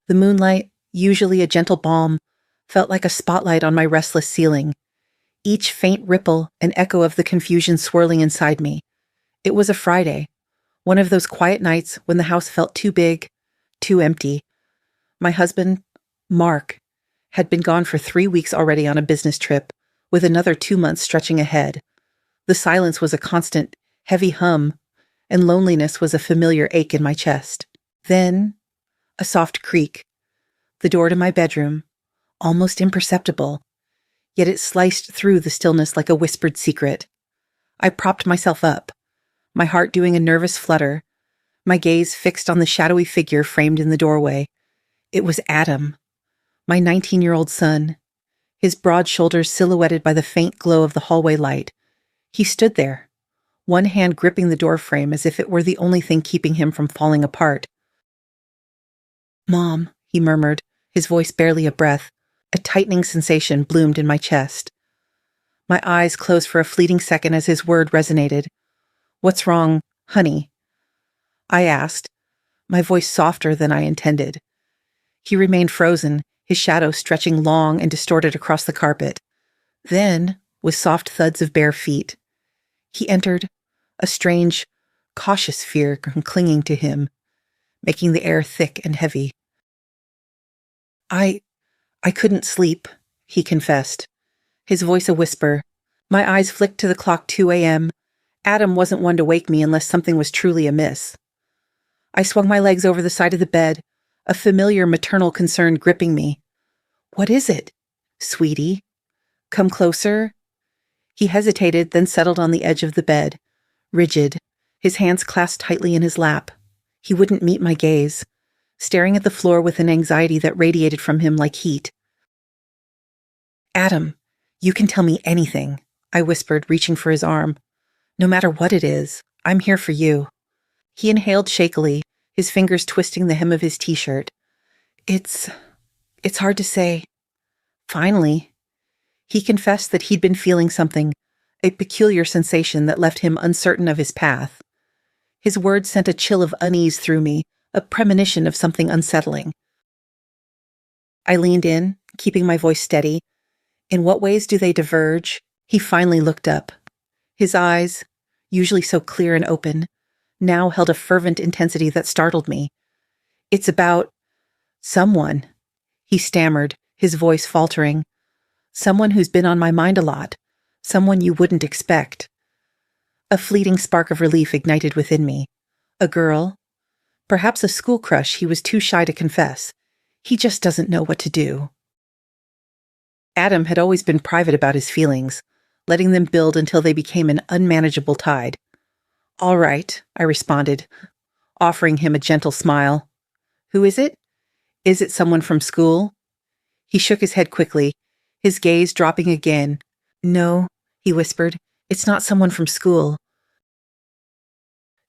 The moonlight, usually a gentle balm, felt like a spotlight on my restless ceiling, each faint ripple an echo of the confusion swirling inside me. It was a Friday, one of those quiet nights when the house felt too big, too empty. My husband, Mark, had been gone for 3 weeks already on a business trip, with another 2 months stretching ahead. The silence was a constant, heavy hum, and loneliness was a familiar ache in my chest. Then, a soft creak. The door to my bedroom, almost imperceptible, yet it sliced through the stillness like a whispered secret. I propped myself up, my heart doing a nervous flutter, my gaze fixed on the shadowy figure framed in the doorway. It was Adam, my 19-year-old son, his broad shoulders silhouetted by the faint glow of the hallway light. He stood there, one hand gripping the doorframe as if it were the only thing keeping him from falling apart. "Mom," he murmured, his voice barely a breath. A tightening sensation bloomed in my chest. My eyes closed for a fleeting second as his word resonated. "What's wrong, honey?" I asked, my voice softer than I intended. He remained frozen, his shadow stretching long and distorted across the carpet. Then, with soft thuds of bare feet, he entered, a strange, cautious fear clinging to him, making the air thick and heavy. I couldn't sleep," he confessed, his voice a whisper. My eyes flicked to the clock 2 a.m. Adam wasn't one to wake me unless something was truly amiss. I swung my legs over the side of the bed, a familiar maternal concern gripping me. "What is it, sweetie? Come closer." He hesitated, then settled on the edge of the bed, rigid, his hands clasped tightly in his lap. He wouldn't meet my gaze, staring at the floor with an anxiety that radiated from him like heat. "Adam, you can tell me anything," I whispered, reaching for his arm. "No matter what it is, I'm here for you." He inhaled shakily, his fingers twisting the hem of his t-shirt. It's hard to say." Finally, he confessed that he'd been feeling something, a peculiar sensation that left him uncertain of his path. His words sent a chill of unease through me, a premonition of something unsettling. I leaned in, keeping my voice steady. "In what ways do they diverge?" He finally looked up. His eyes, usually so clear and open, now held a fervent intensity that startled me. "It's about someone," he stammered, his voice faltering. "Someone who's been on my mind a lot. Someone you wouldn't expect." A fleeting spark of relief ignited within me. A girl? Perhaps a school crush he was too shy to confess. He just doesn't know what to do. Adam had always been private about his feelings, letting them build until they became an unmanageable tide. "All right," I responded, offering him a gentle smile. "Who is it? Is it someone from school?" He shook his head quickly, his gaze dropping again. "No," he whispered, "it's not someone from school."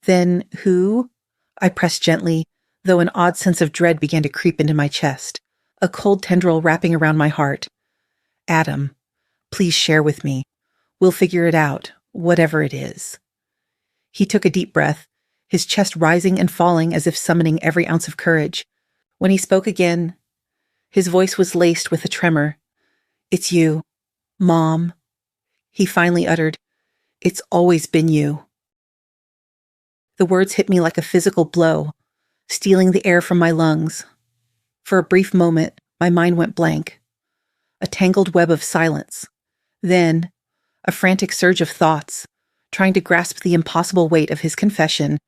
"Then who?" I pressed gently, though an odd sense of dread began to creep into my chest, a cold tendril wrapping around my heart. "Adam, please share with me. We'll figure it out, whatever it is." He took a deep breath, his chest rising and falling as if summoning every ounce of courage. When he spoke again, his voice was laced with a tremor. "It's you, Mom." He finally uttered, "It's always been you." The words hit me like a physical blow, stealing the air from my lungs. For a brief moment, my mind went blank. A tangled web of silence. Then, a frantic surge of thoughts, trying to grasp the impossible weight of his confession.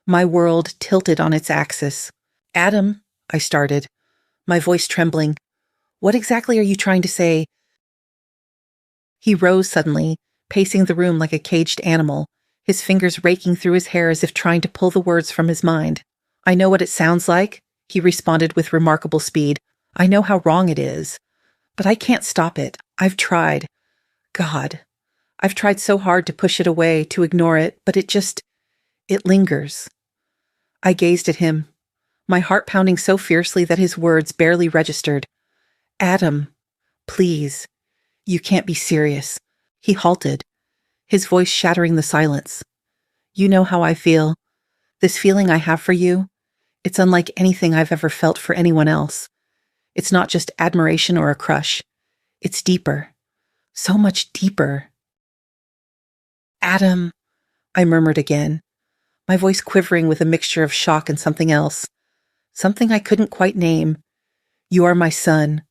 My world tilted on its axis. "Adam," I started, my voice trembling. "What exactly are you trying to say?" He rose suddenly, pacing the room like a caged animal, his fingers raking through his hair as if trying to pull the words from his mind. "I know what it sounds like," he responded with remarkable speed. "I know how wrong it is. But I can't stop it. I've tried. God, I've tried so hard to push it away, to ignore it, but it lingers." I gazed at him, my heart pounding so fiercely that his words barely registered. "Adam, please, you can't be serious." He halted, his voice shattering the silence. "You know how I feel. This feeling I have for you, It's unlike anything I've ever felt for anyone else. It's not just admiration or a crush. It's deeper. So much deeper. Adam, I murmured again, my voice quivering with a mixture of shock and something else. Something I couldn't quite name. You are my son.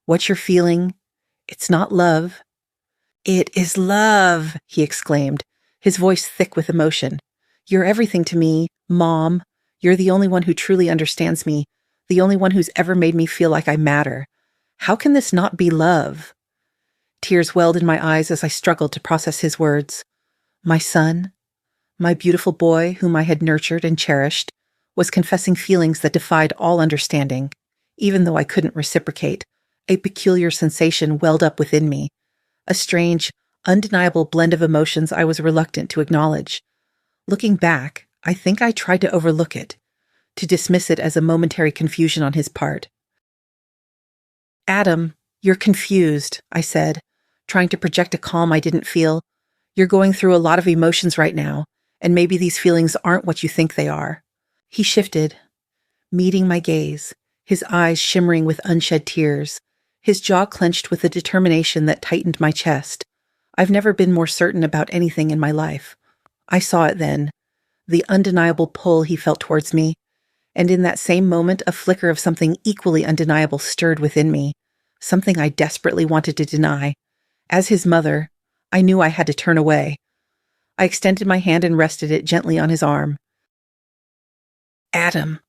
What you're feeling, it's not love. It is love, he exclaimed, his voice thick with emotion. You're everything to me, Mom. You're the only one who truly understands me, the only one who's ever made me feel like I matter. How can this not be love? Tears welled in my eyes as I struggled to process his words. My son, my beautiful boy whom I had nurtured and cherished, was confessing feelings that defied all understanding. Even though I couldn't reciprocate, a peculiar sensation welled up within me, a strange, undeniable blend of emotions I was reluctant to acknowledge. Looking back, I think I tried to overlook it, to dismiss it as a momentary confusion on his part. Adam, you're confused, I said, trying to project a calm I didn't feel. You're going through a lot of emotions right now, and maybe these feelings aren't what you think they are. He shifted, meeting my gaze, his eyes shimmering with unshed tears, his jaw clenched with a determination that tightened my chest. I've never been more certain about anything in my life. I saw it then, the undeniable pull he felt towards me, and in that same moment a flicker of something equally undeniable stirred within me, something I desperately wanted to deny. As his mother, I knew I had to turn away. I extended my hand and rested it gently on his arm. Adam,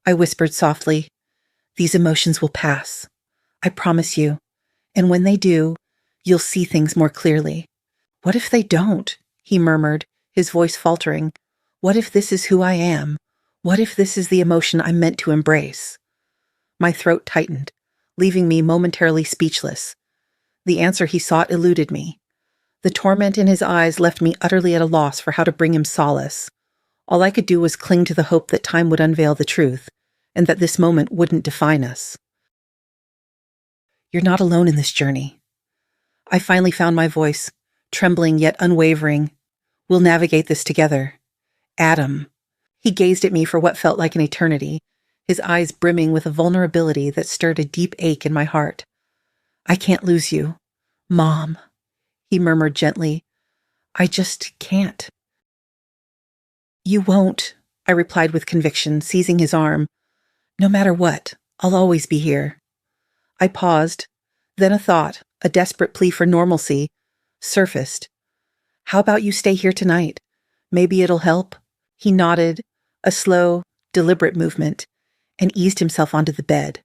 I whispered softly, these emotions will pass. I promise you. And when they do, you'll see things more clearly. What if they don't? He murmured, his voice faltering. What if this is who I am? What if this is the emotion I'm meant to embrace? My throat tightened, leaving me momentarily speechless. The answer he sought eluded me. The torment in his eyes left me utterly at a loss for how to bring him solace. All I could do was cling to the hope that time would unveil the truth, and that this moment wouldn't define us. You're not alone in this journey. I finally found my voice, trembling yet unwavering. We'll navigate this together. Adam. He gazed at me for what felt like an eternity, his eyes brimming with a vulnerability that stirred a deep ache in my heart. I can't lose you, Mom, he murmured gently. I just can't. You won't, I replied with conviction, seizing his arm. No matter what, I'll always be here. I paused. Then a thought, a desperate plea for normalcy, surfaced. How about you stay here tonight? Maybe it'll help. He nodded, a slow, deliberate movement, and eased himself onto the bed.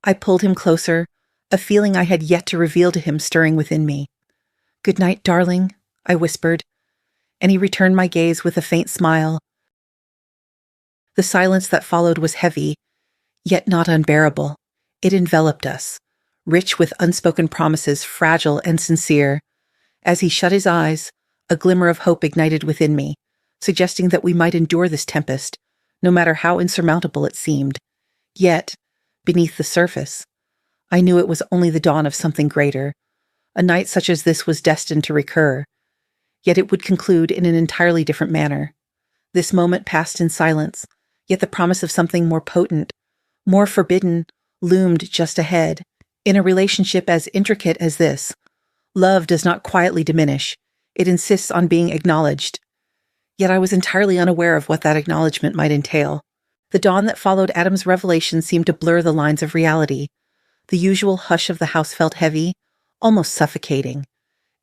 I pulled him closer, a feeling I had yet to reveal to him stirring within me. Good night, darling, I whispered, and he returned my gaze with a faint smile. The silence that followed was heavy, yet not unbearable. It enveloped us, rich with unspoken promises, fragile and sincere. As he shut his eyes, a glimmer of hope ignited within me, suggesting that we might endure this tempest, no matter how insurmountable it seemed. Yet, beneath the surface, I knew it was only the dawn of something greater. A night such as this was destined to recur, yet it would conclude in an entirely different manner. This moment passed in silence, yet the promise of something more potent, more forbidden, loomed just ahead. In a relationship as intricate as this, love does not quietly diminish. It insists on being acknowledged. Yet I was entirely unaware of what that acknowledgement might entail. The dawn that followed Adam's revelation seemed to blur the lines of reality. The usual hush of the house felt heavy, almost suffocating.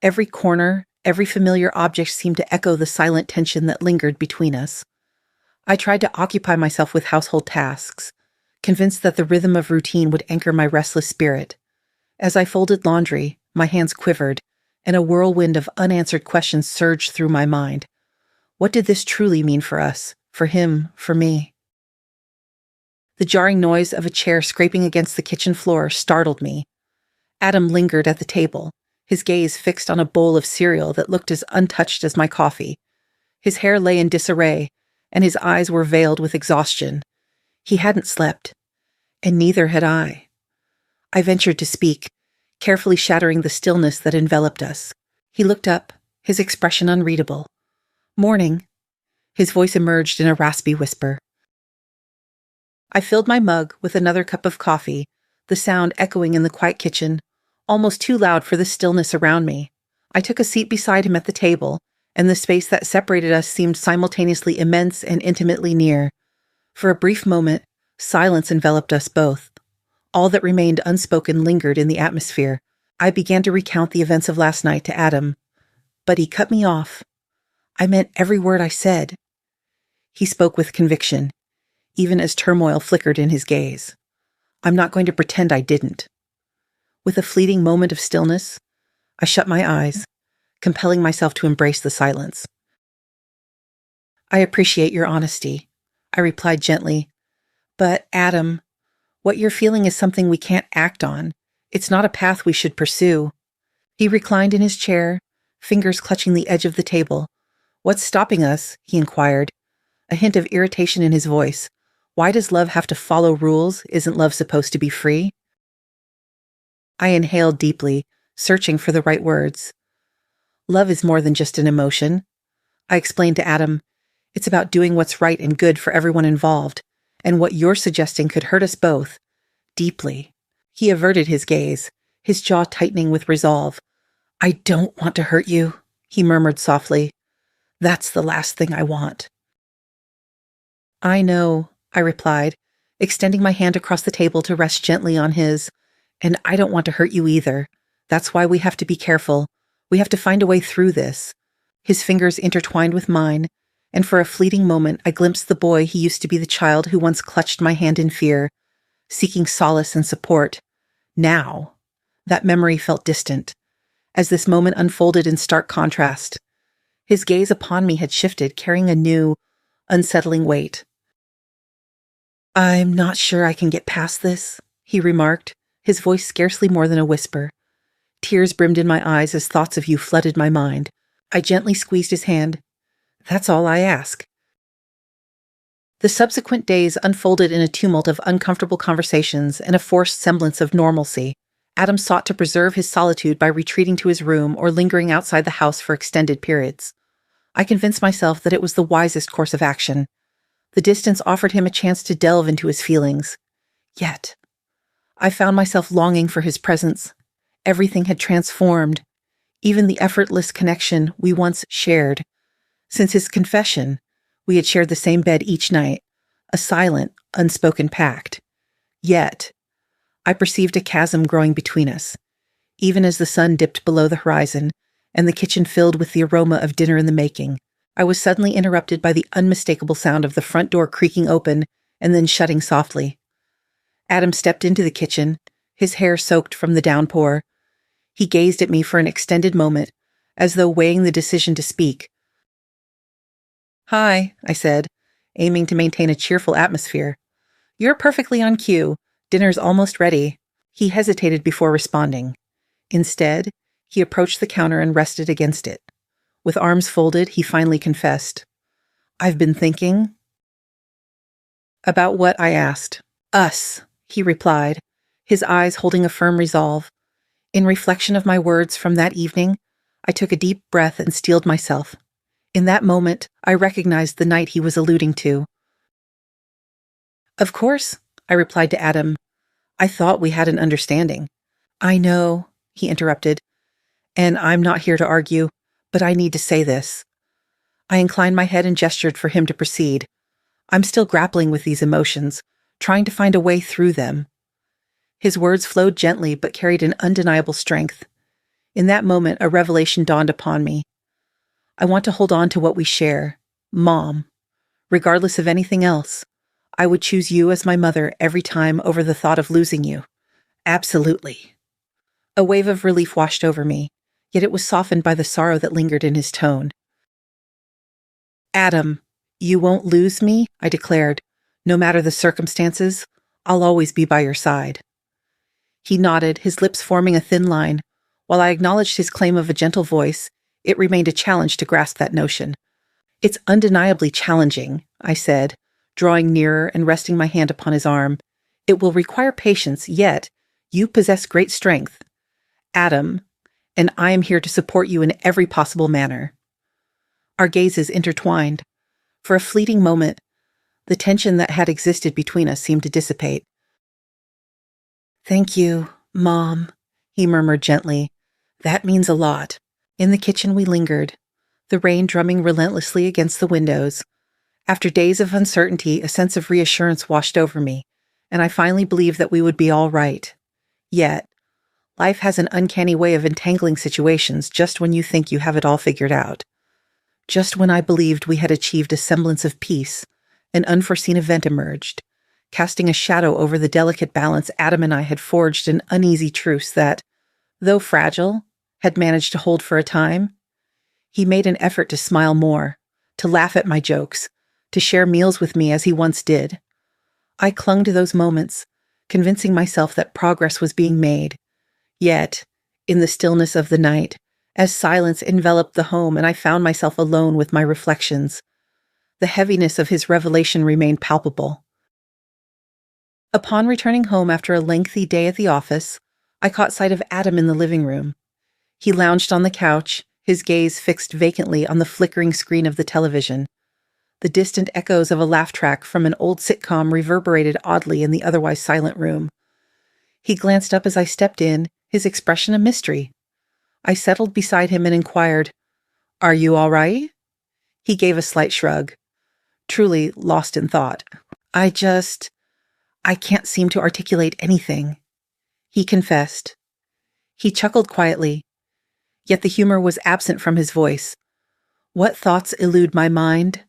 Every corner, every familiar object seemed to echo the silent tension that lingered between us. I tried to occupy myself with household tasks, convinced that the rhythm of routine would anchor my restless spirit. As I folded laundry, my hands quivered, and a whirlwind of unanswered questions surged through my mind. What did this truly mean for us, for him, for me? The jarring noise of a chair scraping against the kitchen floor startled me. Adam lingered at the table, his gaze fixed on a bowl of cereal that looked as untouched as my coffee. His hair lay in disarray, and his eyes were veiled with exhaustion. He hadn't slept, and neither had I. I ventured to speak, carefully shattering the stillness that enveloped us. He looked up, his expression unreadable. Morning. His voice emerged in a raspy whisper. I filled my mug with another cup of coffee, the sound echoing in the quiet kitchen, almost too loud for the stillness around me. I took a seat beside him at the table, and the space that separated us seemed simultaneously immense and intimately near. For a brief moment, silence enveloped us both. All that remained unspoken lingered in the atmosphere. I began to recount the events of last night to Adam, but he cut me off. I meant every word I said. He spoke with conviction, even as turmoil flickered in his gaze. I'm not going to pretend I didn't. With a fleeting moment of stillness, I shut my eyes, compelling myself to embrace the silence. I appreciate your honesty, I replied gently. But, Adam, what you're feeling is something we can't act on. It's not a path we should pursue. He reclined in his chair, fingers clutching the edge of the table. What's stopping us? He inquired, a hint of irritation in his voice. Why does love have to follow rules? Isn't love supposed to be free? I inhaled deeply, searching for the right words. Love is more than just an emotion. I explained to Adam, it's about doing what's right and good for everyone involved, and what you're suggesting could hurt us both, deeply. He averted his gaze, his jaw tightening with resolve. I don't want to hurt you, he murmured softly. That's the last thing I want. I know, I replied, extending my hand across the table to rest gently on his. And I don't want to hurt you either. That's why we have to be careful. We have to find a way through this. His fingers intertwined with mine, and for a fleeting moment I glimpsed the boy he used to be, the child who once clutched my hand in fear, seeking solace and support. Now, that memory felt distant, as this moment unfolded in stark contrast. His gaze upon me had shifted, carrying a new, unsettling weight. I'm not sure I can get past this, he remarked, his voice scarcely more than a whisper. Tears brimmed in my eyes as thoughts of you flooded my mind. I gently squeezed his hand. That's all I ask. The subsequent days unfolded in a tumult of uncomfortable conversations and a forced semblance of normalcy. Adam sought to preserve his solitude by retreating to his room or lingering outside the house for extended periods. I convinced myself that it was the wisest course of action. The distance offered him a chance to delve into his feelings. Yet, I found myself longing for his presence. Everything had transformed, even the effortless connection we once shared. Since his confession, we had shared the same bed each night, a silent, unspoken pact. Yet, I perceived a chasm growing between us, even as the sun dipped below the horizon and the kitchen filled with the aroma of dinner in the making. I was suddenly interrupted by the unmistakable sound of the front door creaking open and then shutting softly. Adam stepped into the kitchen, his hair soaked from the downpour. He gazed at me for an extended moment, as though weighing the decision to speak. Hi, I said, aiming to maintain a cheerful atmosphere. You're perfectly on cue. Dinner's almost ready. He hesitated before responding. Instead, he approached the counter and rested against it. With arms folded, he finally confessed. I've been thinking. About what? I asked. Us, he replied, his eyes holding a firm resolve. In reflection of my words from that evening, I took a deep breath and steeled myself. In that moment, I recognized the night he was alluding to. Of course, I replied to Adam. I thought we had an understanding. I know, he interrupted, and I'm not here to argue, but I need to say this. I inclined my head and gestured for him to proceed. I'm still grappling with these emotions, trying to find a way through them. His words flowed gently but carried an undeniable strength. In that moment, a revelation dawned upon me. I want to hold on to what we share, Mom. Regardless of anything else, I would choose you as my mother every time over the thought of losing you. Absolutely. A wave of relief washed over me, yet it was softened by the sorrow that lingered in his tone. Adam, you won't lose me, I declared. No matter the circumstances, I'll always be by your side. He nodded, his lips forming a thin line. While I acknowledged his claim of a gentle voice, it remained a challenge to grasp that notion. It's undeniably challenging, I said, drawing nearer and resting my hand upon his arm. It will require patience, yet you possess great strength. Adam, and I am here to support you in every possible manner. Our gazes intertwined. For a fleeting moment, The tension that had existed between us seemed to dissipate. "Thank you, Mom," he murmured gently. "That means a lot." In the kitchen we lingered, the rain drumming relentlessly against the windows. After days of uncertainty, a sense of reassurance washed over me, and I finally believed that we would be all right. Yet, life has an uncanny way of entangling situations just when you think you have it all figured out. Just when I believed we had achieved a semblance of peace, an unforeseen event emerged, casting a shadow over the delicate balance Adam and I had forged an uneasy truce that, though fragile, had managed to hold for a time. He made an effort to smile more, to laugh at my jokes, to share meals with me as he once did. I clung to those moments, convincing myself that progress was being made. Yet, in the stillness of the night, as silence enveloped the home and I found myself alone with my reflections, the heaviness of his revelation remained palpable. Upon returning home after a lengthy day at the office, I caught sight of Adam in the living room. He lounged on the couch, his gaze fixed vacantly on the flickering screen of the television. The distant echoes of a laugh track from an old sitcom reverberated oddly in the otherwise silent room. He glanced up as I stepped in, his expression a mystery. I settled beside him and inquired, "Are you all right?" He gave a slight shrug, truly lost in thought. I can't seem to articulate anything," he confessed. He chuckled quietly, yet the humor was absent from his voice. "What thoughts elude my mind?"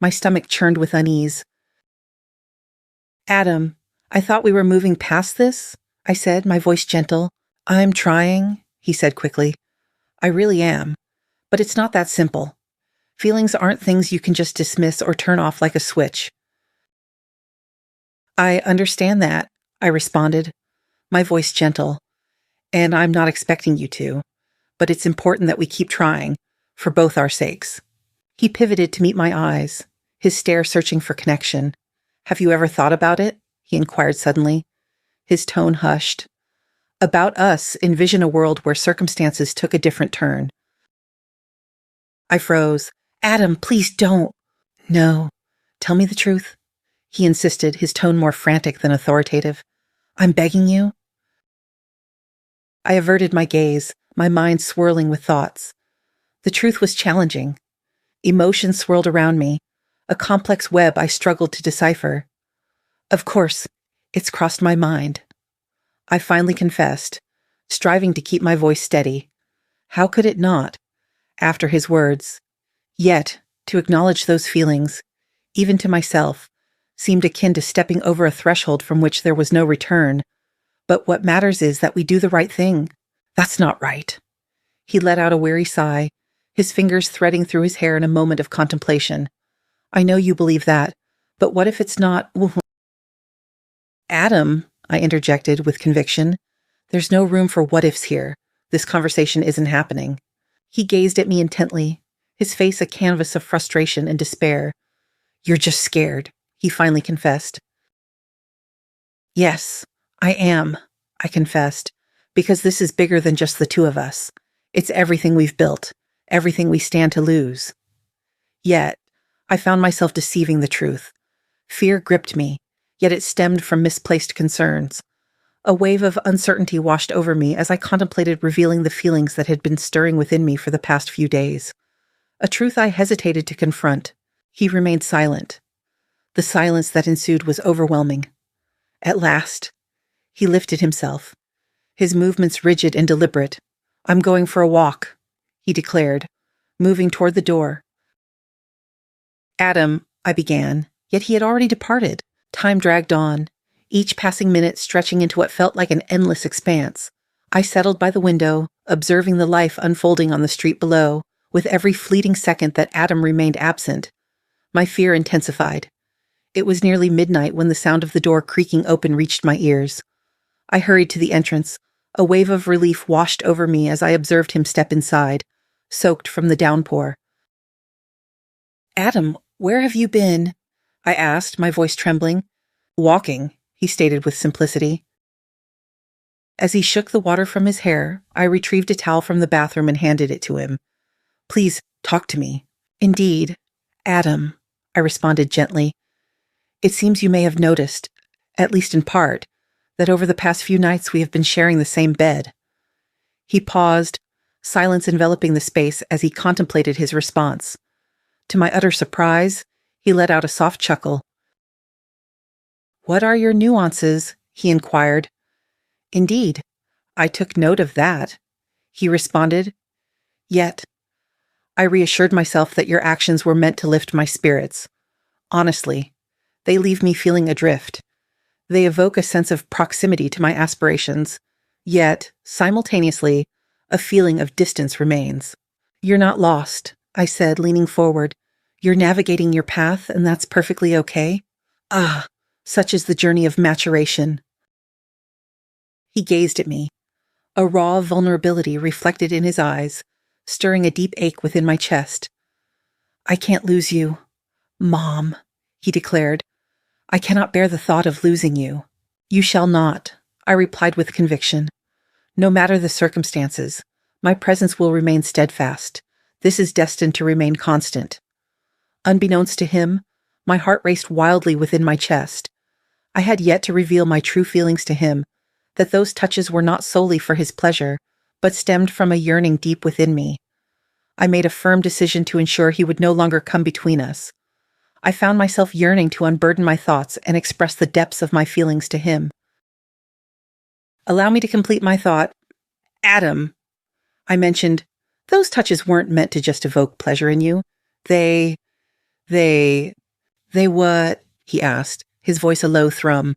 My stomach churned with unease. "Adam, I thought we were moving past this," I said, my voice gentle. "I'm trying," he said quickly. "I really am. But it's not that simple. Feelings aren't things you can just dismiss or turn off like a switch." "I understand that," I responded, my voice gentle. "And I'm not expecting you to. But it's important that we keep trying, for both our sakes." He pivoted to meet my eyes, his stare searching for connection. "Have you ever thought about it?" he inquired suddenly. His tone hushed. "About us, envision a world where circumstances took a different turn." I froze. "Adam, please don't." "No. Tell me the truth," he insisted, his tone more frantic than authoritative. "I'm begging you." I averted my gaze, my mind swirling with thoughts. The truth was challenging. Emotions swirled around me, a complex web I struggled to decipher. "Of course, it's crossed my mind," I finally confessed, striving to keep my voice steady. How could it not, after his words? Yet, to acknowledge those feelings, even to myself, seemed akin to stepping over a threshold from which there was no return. But what matters is that we do the right thing. "That's not right." He let out a weary sigh, his fingers threading through his hair in a moment of contemplation. "I know you believe that, but what if it's not—" "Adam," I interjected with conviction, "there's no room for what-ifs here. This conversation isn't happening." He gazed at me intently, his face a canvas of frustration and despair. "You're just scared," he finally confessed. "Yes, I am," I confessed, "because this is bigger than just the two of us. It's everything we've built, everything we stand to lose." Yet, I found myself deceiving the truth. Fear gripped me, yet it stemmed from misplaced concerns. A wave of uncertainty washed over me as I contemplated revealing the feelings that had been stirring within me for the past few days. A truth I hesitated to confront. He remained silent. The silence that ensued was overwhelming. At last, he lifted himself, his movements rigid and deliberate. "I'm going for a walk," he declared, moving toward the door. "Adam," I began, yet he had already departed. Time dragged on, each passing minute stretching into what felt like an endless expanse. I settled by the window, observing the life unfolding on the street below. With every fleeting second that Adam remained absent, my fear intensified. It was nearly midnight when the sound of the door creaking open reached my ears. I hurried to the entrance. A wave of relief washed over me as I observed him step inside, soaked from the downpour. "Adam, where have you been?" I asked, my voice trembling. "Walking," he stated with simplicity. As he shook the water from his hair, I retrieved a towel from the bathroom and handed it to him. "Please, talk to me." "Indeed, Adam," I responded gently, It seems you may have noticed, at least in part, that over the past few nights we have been sharing the same bed." He paused, silence enveloping the space as he contemplated his response. To my utter surprise, he let out a soft chuckle. "What are your nuances?" he inquired. "Indeed, I took note of that," he responded. "Yet, I reassured myself that your actions were meant to lift my spirits. Honestly, they leave me feeling adrift. They evoke a sense of proximity to my aspirations, yet, simultaneously, a feeling of distance remains." "You're not lost," I said, leaning forward. "You're navigating your path, and that's perfectly okay. Ah, such is the journey of maturation." He gazed at me, a raw vulnerability reflected in his eyes, stirring a deep ache within my chest. "I can't lose you, Mom," he declared. "I cannot bear the thought of losing you." "You shall not," I replied with conviction. "No matter the circumstances, my presence will remain steadfast. This is destined to remain constant." Unbeknownst to him, my heart raced wildly within my chest. I had yet to reveal my true feelings to him, that those touches were not solely for his pleasure, but stemmed from a yearning deep within me. I made a firm decision to ensure he would no longer come between us. I found myself yearning to unburden my thoughts and express the depths of my feelings to him. "Allow me to complete my thought. Adam," I mentioned, "those touches weren't meant to just evoke pleasure in you. They, they what?" he asked, his voice a low thrum.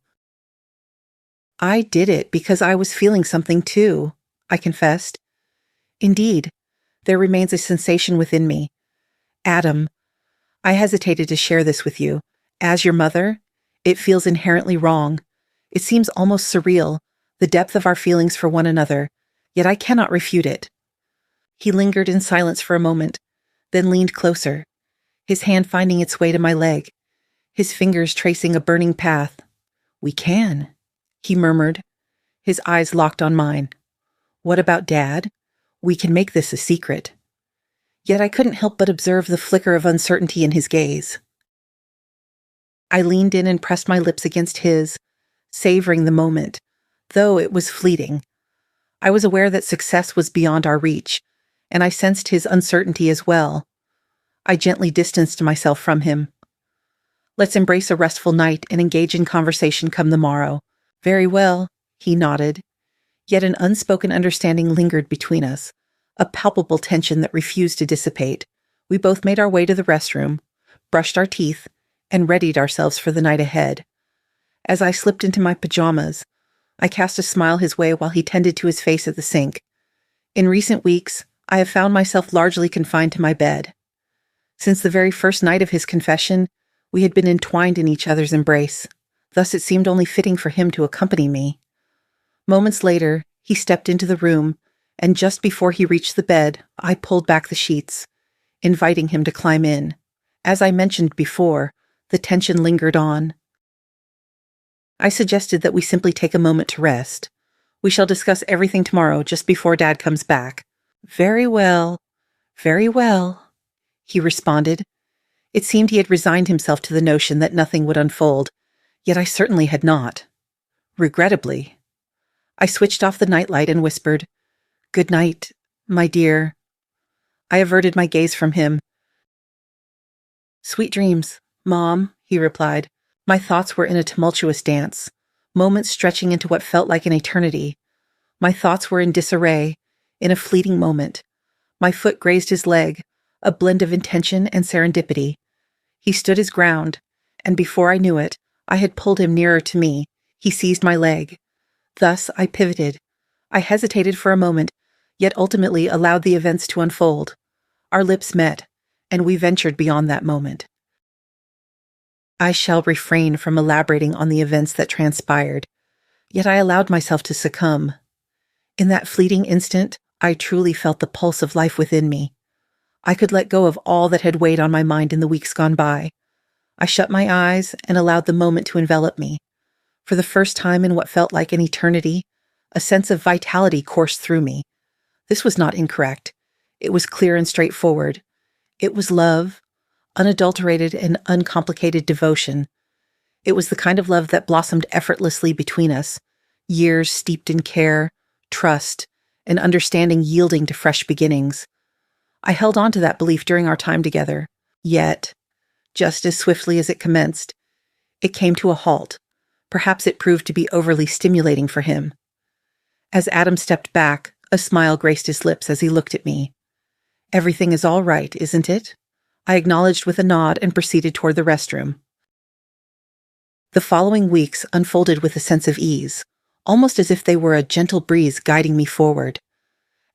"I did it because I was feeling something too," I confessed. "Indeed, there remains a sensation within me. Adam, I hesitated to share this with you. As your mother, it feels inherently wrong. It seems almost surreal, the depth of our feelings for one another, yet I cannot refute it." He lingered in silence for a moment, then leaned closer, his hand finding its way to my leg, his fingers tracing a burning path. "We can," he murmured, his eyes locked on mine. "What about Dad? We can make this a secret." Yet I couldn't help but observe the flicker of uncertainty in his gaze. I leaned in and pressed my lips against his, savoring the moment, though it was fleeting. I was aware that success was beyond our reach, and I sensed his uncertainty as well. I gently distanced myself from him. "Let's embrace a restful night and engage in conversation come the morrow." "Very well," he nodded. Yet an unspoken understanding lingered between us, a palpable tension that refused to dissipate. We both made our way to the restroom, brushed our teeth, and readied ourselves for the night ahead. As I slipped into my pajamas, I cast a smile his way while he tended to his face at the sink. In recent weeks, I have found myself largely confined to my bed. Since the very first night of his confession, we had been entwined in each other's embrace. Thus it seemed only fitting for him to accompany me. Moments later, he stepped into the room, and just before he reached the bed, I pulled back the sheets, inviting him to climb in. As I mentioned before, the tension lingered on. I suggested that we simply take a moment to rest. "We shall discuss everything tomorrow, just before Dad comes back." "Very well, very well," he responded. It seemed he had resigned himself to the notion that nothing would unfold, yet I certainly had not. Regrettably. I switched off the nightlight and whispered, "Good night, my dear." I averted my gaze from him. "Sweet dreams, Mom," he replied. My thoughts were in a tumultuous dance, moments stretching into what felt like an eternity. My thoughts were in disarray, in a fleeting moment. My foot grazed his leg, a blend of intention and serendipity. He stood his ground, and before I knew it, I had pulled him nearer to me. He seized my leg. Thus I pivoted. I hesitated for a moment, yet ultimately allowed the events to unfold. Our lips met, and we ventured beyond that moment. I shall refrain from elaborating on the events that transpired, yet I allowed myself to succumb. In that fleeting instant, I truly felt the pulse of life within me. I could let go of all that had weighed on my mind in the weeks gone by. I shut my eyes and allowed the moment to envelop me. For the first time in what felt like an eternity, a sense of vitality coursed through me. This was not incorrect. It was clear and straightforward. It was love, unadulterated and uncomplicated devotion. It was the kind of love that blossomed effortlessly between us, years steeped in care, trust, and understanding yielding to fresh beginnings. I held on to that belief during our time together, yet, just as swiftly as it commenced, it came to a halt. Perhaps it proved to be overly stimulating for him. As Adam stepped back, a smile graced his lips as he looked at me. "Everything is all right, isn't it?" I acknowledged with a nod and proceeded toward the restroom. The following weeks unfolded with a sense of ease, almost as if they were a gentle breeze guiding me forward.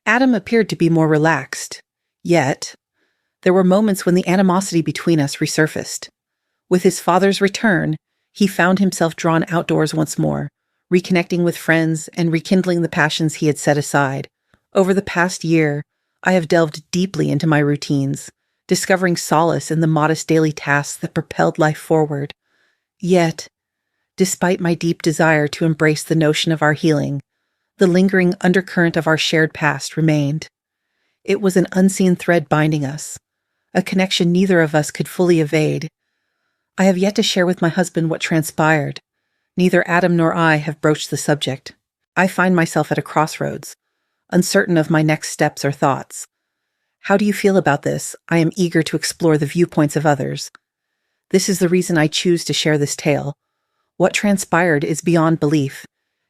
Adam appeared to be more relaxed, yet there were moments when the animosity between us resurfaced. With his father's return, he found himself drawn outdoors once more, reconnecting with friends and rekindling the passions he had set aside. Over the past year, I have delved deeply into my routines, discovering solace in the modest daily tasks that propelled life forward. Yet, despite my deep desire to embrace the notion of our healing, the lingering undercurrent of our shared past remained. It was an unseen thread binding us, a connection neither of us could fully evade. I have yet to share with my husband what transpired. Neither Adam nor I have broached the subject. I find myself at a crossroads, uncertain of my next steps or thoughts. How do you feel about this? I am eager to explore the viewpoints of others. This is the reason I choose to share this tale. What transpired is beyond belief,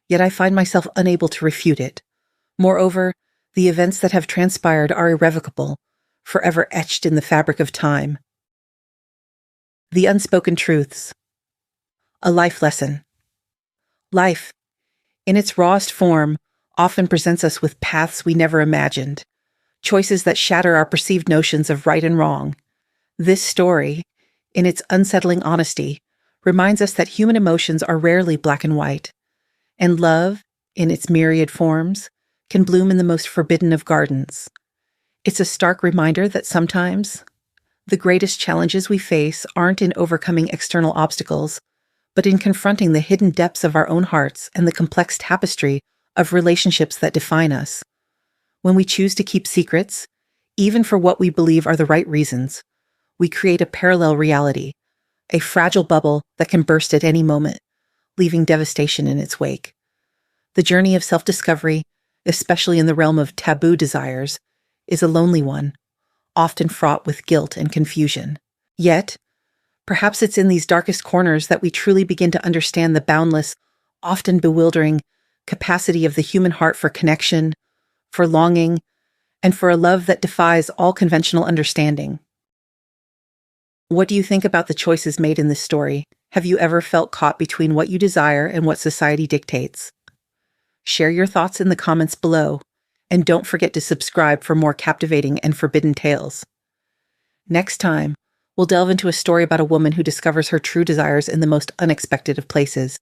yet I find myself unable to refute it. Moreover, the events that have transpired are irrevocable, forever etched in the fabric of time. The unspoken truths. A life lesson. Life, in its rawest form, often presents us with paths we never imagined, choices that shatter our perceived notions of right and wrong. This story, in its unsettling honesty, reminds us that human emotions are rarely black and white, and love, in its myriad forms, can bloom in the most forbidden of gardens. It's a stark reminder that sometimes the greatest challenges we face aren't in overcoming external obstacles, but in confronting the hidden depths of our own hearts and the complex tapestry of relationships that define us. When we choose to keep secrets, even for what we believe are the right reasons, we create a parallel reality, a fragile bubble that can burst at any moment, leaving devastation in its wake. The journey of self-discovery, especially in the realm of taboo desires, is a lonely one, often fraught with guilt and confusion. Yet, perhaps it's in these darkest corners that we truly begin to understand the boundless, often bewildering, capacity of the human heart for connection, for longing, and for a love that defies all conventional understanding. What do you think about the choices made in this story? Have you ever felt caught between what you desire and what society dictates? Share your thoughts in the comments below, and don't forget to subscribe for more captivating and forbidden tales. Next time, we'll delve into a story about a woman who discovers her true desires in the most unexpected of places,